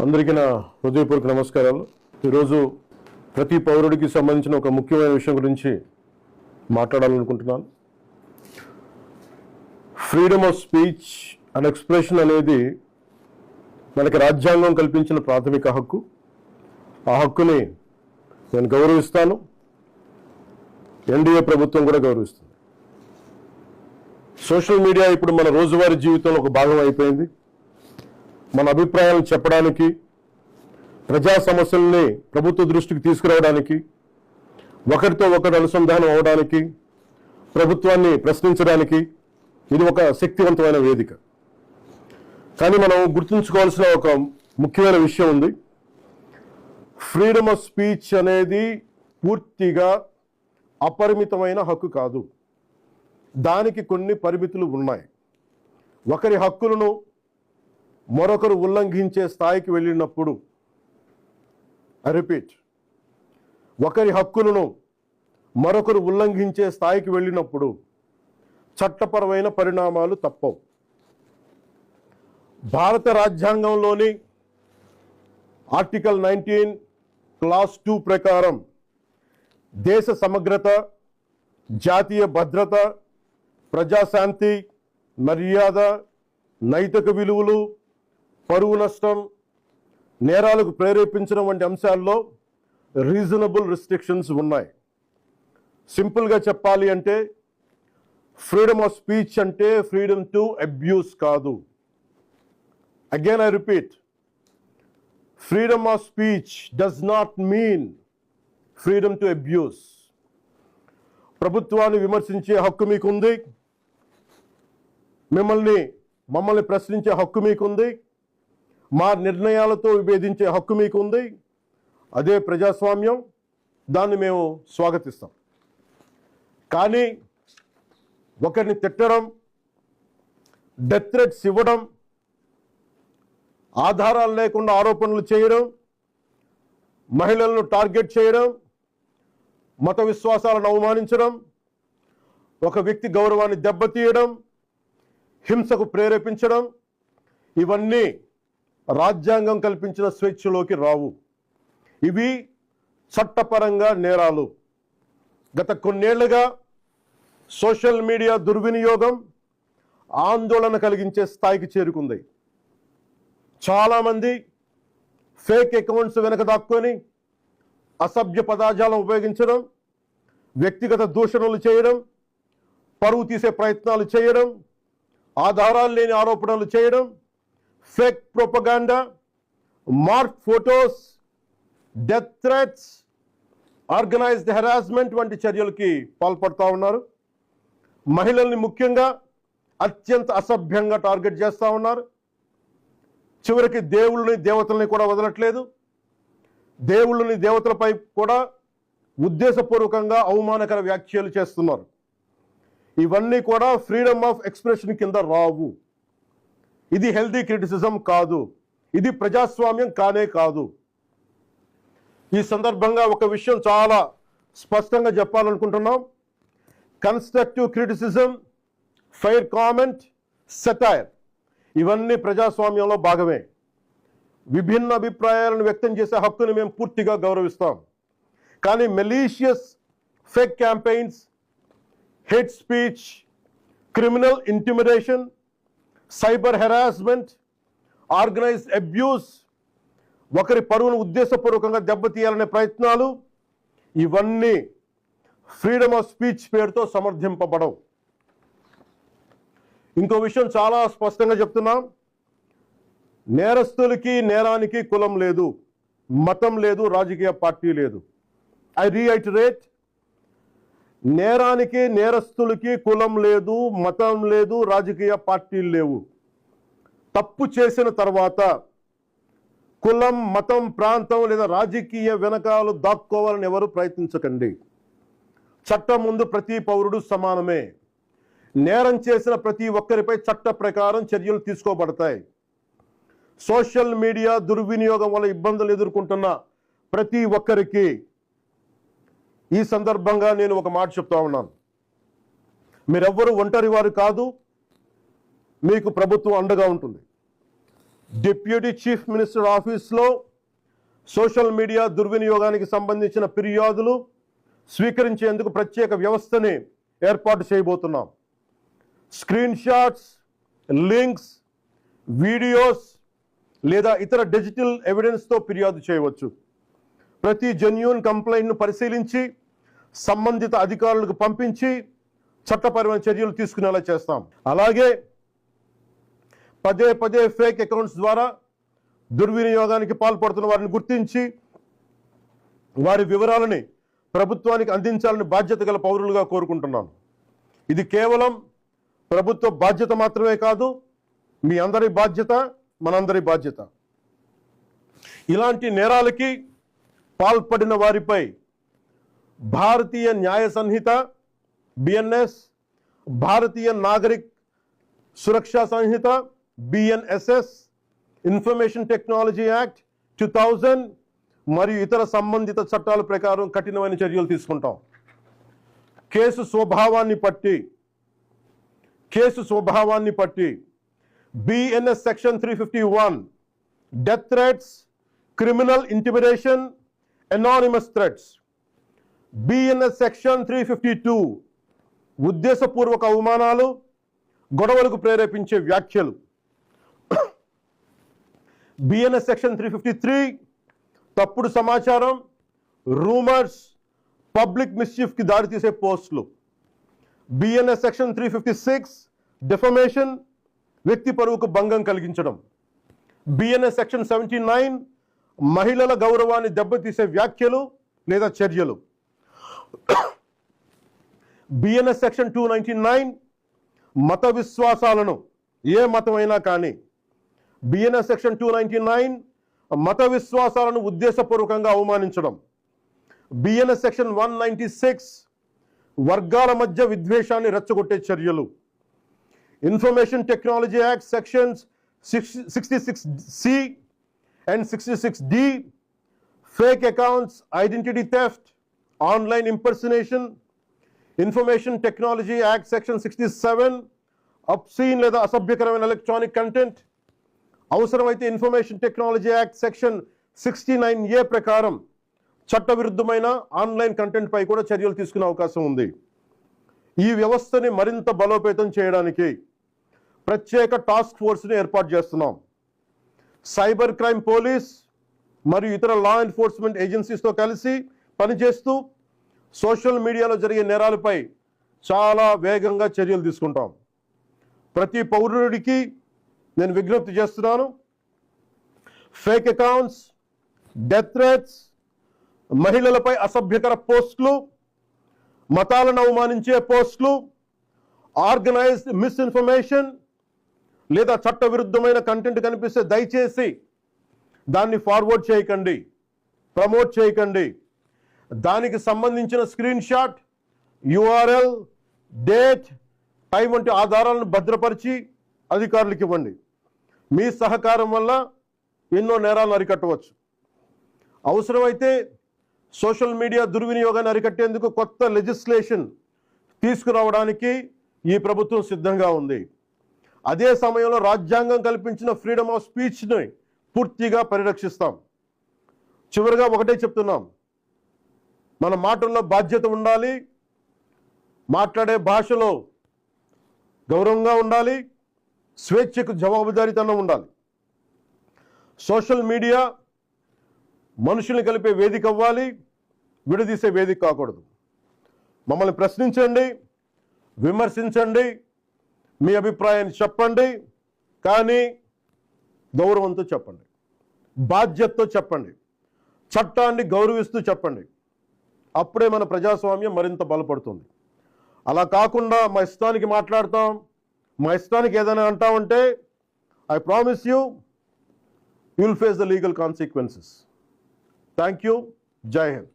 అందరికీ నా హృదయపూర్వక నమస్కారాలు. ఈరోజు ప్రతి పౌరుడికి సంబంధించిన ఒక ముఖ్యమైన విషయం గురించి మాట్లాడాలనుకుంటున్నాను. Freedom of speech and expression అనేది మనకి రాజ్యాంగం కల్పించిన ప్రాథమిక హక్కు. ఆ హక్కుని నేను గౌరవిస్తాను, ఎన్డీఏ ప్రభుత్వం కూడా గౌరవిస్తుంది. సోషల్ మీడియా ఇప్పుడు మన రోజువారీ జీవితంలో ఒక భాగం అయిపోయింది. మన అభిప్రాయాలను చెప్పడానికి, ప్రజా సమస్యల్ని ప్రభుత్వ దృష్టికి తీసుకురావడానికి, ఒకరితో ఒకరు అనుసంధానం అవడానికి, ప్రభుత్వాన్ని ప్రశ్నించడానికి ఇది ఒక శక్తివంతమైన వేదిక. కానీ మనం గుర్తుంచుకోవాల్సిన ఒక ముఖ్యమైన విషయం ఉంది. ఫ్రీడమ్ ఆఫ్ స్పీచ్ అనేది పూర్తిగా అపరిమితమైన హక్కు కాదు. దానికి కొన్ని పరిమితులు ఉన్నాయి. ఒకరి హక్కులను మరొకరు ఉల్లంఘించే స్థాయికి వెళ్ళినప్పుడు, ఐ రిపీట్, ఒకరి హక్కులను మరొకరు ఉల్లంఘించే స్థాయికి వెళ్ళినప్పుడు చట్టపరమైన పరిణామాలు తప్పవు. భారత రాజ్యాంగంలోని ఆర్టికల్ 19 క్లాస్ 2 ప్రకారం దేశ సమగ్రత, జాతీయ భద్రత, ప్రజాశాంతి, మర్యాద, నైతిక విలువలు, పరువు నష్టం, నేరాలకు ప్రేరేపించడం వంటి అంశాల్లో రీజనబుల్ రిస్ట్రిక్షన్స్ ఉన్నాయి. సింపుల్గా చెప్పాలి అంటే ఫ్రీడమ్ ఆఫ్ స్పీచ్ అంటే ఫ్రీడమ్ టు అబ్యూస్ కాదు. Again I repeat, freedom of speech does not mean freedom to abuse. ప్రభుత్వాన్ని విమర్శించే హక్కు మీకుంది, మమ్మల్ని ప్రశ్నించే హక్కు మీకుంది, మా నిర్ణయాలతో విభేదించే హక్కు మీకుంది. అదే ప్రజాస్వామ్యం, దాన్ని మేము స్వాగతిస్తాం. కానీ ఒకరిని తిట్టడం, డెత్ థ్రెట్స్ ఇవ్వడం, ఆధారాలు లేకుండా ఆరోపణలు చేయడం, మహిళలను టార్గెట్ చేయడం, మత విశ్వాసాలను అవమానించడం, ఒక వ్యక్తి గౌరవాన్ని దెబ్బతీయడం, హింసకు ప్రేరేపించడం, ఇవన్నీ రాజ్యాంగం కల్పించిన స్వేచ్ఛలోకి రావు. ఇవి చట్టపరంగా నేరాలు. గత కొన్నేళ్లుగా సోషల్ మీడియా దుర్వినియోగం ఆందోళన కలిగించే స్థాయికి చేరుకుంది. చాలామంది ఫేక్ అకౌంట్స్ వెనక దాక్కొని అసభ్య పదజాలం ఉపయోగించడం, వ్యక్తిగత దూషణలు చేయడం, పరువు తీసే ప్రయత్నాలు చేయడం, ఆధారాలు లేని ఆరోపణలు చేయడం, fake propaganda, mark photos, death threats, organised harassment వంటి చర్యలకి పాల్పడుతూ ఉన్నారు. మహిళల్ని ముఖ్యంగా అత్యంత అసభ్యంగా టార్గెట్ చేస్తూ ఉన్నారు. చివరికి దేవుళ్ళని, దేవతల్ని కూడా వదలట్లేదు. దేవుళ్ళని, దేవతలపై కూడా ఉద్దేశపూర్వకంగా అవమానకర వ్యాఖ్యలు చేస్తున్నారు. ఇవన్నీ కూడా ఫ్రీడమ్ ఆఫ్ ఎక్స్ప్రెషన్ కింద రావు. ఇది హెల్దీ క్రిటిసిజం కాదు. ఇది ప్రజాస్వామ్యం కానే కాదు. ఈ సందర్భంగా ఒక విషయం చాలా స్పష్టంగా చెప్పాలనుకుంటున్నాం. Constructive criticism, fair comment, satire ఇవన్నీ ప్రజాస్వామ్యంలో భాగమే. విభిన్న అభిప్రాయాలను వ్యక్తం చేసే హక్కుని మేము పూర్తిగా గౌరవిస్తాం. కానీ malicious fake campaigns, hate speech, criminal intimidation, cyber harassment, organised abuse, ఒకరి పరువును ఉద్దేశపూర్వకంగా దెబ్బతీయాలనే ప్రయత్నాలు, ఇవన్నీ ఫ్రీడమ్ ఆఫ్ స్పీచ్ పేరుతో సమర్థింపబడవు. ఇంకో విషయం చాలా స్పష్టంగా చెప్తున్నాం. నేరస్తులకి, నేరానికి కులం లేదు, మతం లేదు, రాజకీయ పార్టీ లేదు. ఐ రీఐటరేట్, నేరానికి, నేరస్తులకి కులం లేదు, మతం లేదు, రాజకీయ పార్టీలు లేవు. తప్పు చేసిన తర్వాత కులం, మతం, ప్రాంతం లేదా రాజకీయ వెనకాలు దాక్కోవాలని ఎవరు ప్రయత్నించకండి. చట్టం ముందు ప్రతి పౌరుడు సమానమే. నేరం చేసిన ప్రతి ఒక్కరిపై చట్ట ప్రకారం చర్యలు తీసుకోబడతాయి. సోషల్ మీడియా దుర్వినియోగం వల్ల ఇబ్బందులు ఎదుర్కొంటున్న ప్రతి ఒక్కరికి ఈ సందర్భంగా నేను ఒక మాట చెప్తా ఉన్నాను. మీరెవ్వరూ ఒంటరి వారు కాదు. మీకు ప్రభుత్వం అండగా ఉంటుంది. డిప్యూటీ చీఫ్ మినిస్టర్ ఆఫీస్లో సోషల్ మీడియా దుర్వినియోగానికి సంబంధించిన ఫిర్యాదులు స్వీకరించేందుకు ప్రత్యేక వ్యవస్థని ఏర్పాటు చేయబోతున్నాం. స్క్రీన్ షాట్స్, లింక్స్, వీడియోస్ లేదా ఇతర డిజిటల్ ఎవిడెన్స్తో ఫిర్యాదు చేయవచ్చు. ప్రతి జెన్యూన్ కంప్లైంట్ను పరిశీలించి సంబంధిత అధికారులకు పంపించి చట్టపరమైన చర్యలు తీసుకునేలా చేస్తాం. అలాగే పదే పదే ఫేక్ అకౌంట్స్ ద్వారా దుర్వినియోగానికి పాల్పడుతున్న వారిని గుర్తించి వారి వివరాలని ప్రభుత్వానికి అందించాలని బాధ్యత గల పౌరులుగా కోరుకుంటున్నాను. ఇది కేవలం ప్రభుత్వ బాధ్యత మాత్రమే కాదు, మీ అందరి బాధ్యత, మనందరి బాధ్యత. ఇలాంటి నేరాలకి పాల్పడిన వారిపై భారతీయ న్యాయ సంహిత BNS, భారతీయ నాగరిక్ సురక్షా సంహిత BNSS, ఇన్ఫర్మేషన్ టెక్నాలజీ యాక్ట్ 2000 మరియు ఇతర సంబంధిత చట్టాల ప్రకారం కఠినమైన చర్యలు తీసుకుంటాం. కేసు స్వభావాన్ని బట్టి BNS section 351 death threats, criminal intimidation, anonymous threats. BNS section 352 ఉద్దేశపూర్వక అవమానాలు, గొడవలకు ప్రేరేపించే వ్యాఖ్యలు. BNS సెక్షన్ 353 తప్పుడు సమాచారం, రూమర్స్, పబ్లిక్ మిస్చీఫ్కి దారితీసే పోస్టులు. BNS సెక్షన్ 356 డిఫమేషన్, వ్యక్తి పరువుకు భంగం కలిగించడం. BNS సెక్షన్ 79 మహిళల గౌరవాన్ని దెబ్బతీసే వ్యాఖ్యలు లేదా చర్యలు. BNS సెక్షన్ 299 మత విశ్వాసాలను, ఏ మతమైనా కానీ, BNS సెక్షన్ 299 మత విశ్వాసాలను ఉద్దేశపూర్వకంగా అవమానించడం. BNS సెక్షన్ 196 వర్గాల మధ్య విద్వేషాన్ని రెచ్చగొట్టే చర్యలు. Information technology act sections 66C and 66D fake accounts, identity theft, online impersonation. Information technology act section 67 obscene లేదా అసభ్యకరమైన ఎలక్ట్రానిక్ కంటెంట్. అవసరమైతే information technology act section 69A ప్రకారం చట్టవిరుద్ధమైన ఆన్లైన్ కంటెంట్ పై కూడా చర్యలు తీసుకునే అవకాశం ఉంది. ఈ వ్యవస్థని మరింత బలోపేతం చేయడానికి ప్రత్యేక టాస్క్ ఫోర్స్ని ఏర్పాటు చేస్తున్నాం. సైబర్ క్రైమ్ పోలీస్ మరియు ఇతర లా ఎన్ఫోర్స్మెంట్ ఏజెన్సీస్తో కలిసి పనిచేస్తూ సోషల్ మీడియాలో జరిగే నేరాలపై చాలా వేగంగా చర్యలు తీసుకుంటాం. ప్రతి పౌరుడికి నేను విజ్ఞప్తి చేస్తున్నాను, ఫేక్ అకౌంట్స్, డెత్ థ్రెట్స్, మహిళలపై అసభ్యకర పోస్టులు, మతాలను అవమానించే పోస్టులు, ఆర్గనైజ్డ్ మిస్ఇన్ఫర్మేషన్ లేదా చట్టవిరుద్ధమైన కంటెంట్ కనిపిస్తే దయచేసి దాన్ని ఫార్వర్డ్ చేయకండి, ప్రమోట్ చేయకండి. దానికి సంబంధించిన screen shot, URL, date, time వంటి ఆధారాలను భద్రపరిచి అధికారులకు ఇవ్వండి. మీ సహకారం వల్ల ఎన్నో నేరాలను అరికట్టవచ్చు. అవసరమైతే సోషల్ మీడియా దుర్వినియోగాన్ని అరికట్టేందుకు కొత్త లెజిస్లేషన్ తీసుకురావడానికి ఈ ప్రభుత్వం సిద్ధంగా ఉంది. అదే సమయంలో రాజ్యాంగం కల్పించిన ఫ్రీడమ్ ఆఫ్ స్పీచ్ని పూర్తిగా పరిరక్షిస్తాం. చివరిగా ఒకటే చెప్తున్నాం, మన మాటల్లో బాధ్యత ఉండాలి, మాట్లాడే భాషలో గౌరవంగా ఉండాలి, స్వేచ్ఛకు జవాబుదారీతనం ఉండాలి. సోషల్ మీడియా మనుషుల్ని కలిపే వేదిక అవ్వాలి, విడదీసే వేదిక కాకూడదు. మమ్మల్ని ప్రశ్నించండి, విమర్శించండి, మీ అభిప్రాయాన్ని చెప్పండి, కానీ గౌరవంతో చెప్పండి, బాధ్యతతో చెప్పండి, చట్టాన్ని గౌరవిస్తూ చెప్పండి. అప్పుడే మన ప్రజాస్వామ్యం మరింత బలపడుతుంది. అలా కాకుండా మా ఇష్టానికి మాట్లాడతాం, మా ఇష్టానికి ఏదైనా అంటామంటే I promise you will face the legal consequences. Thank you. Jai Hind.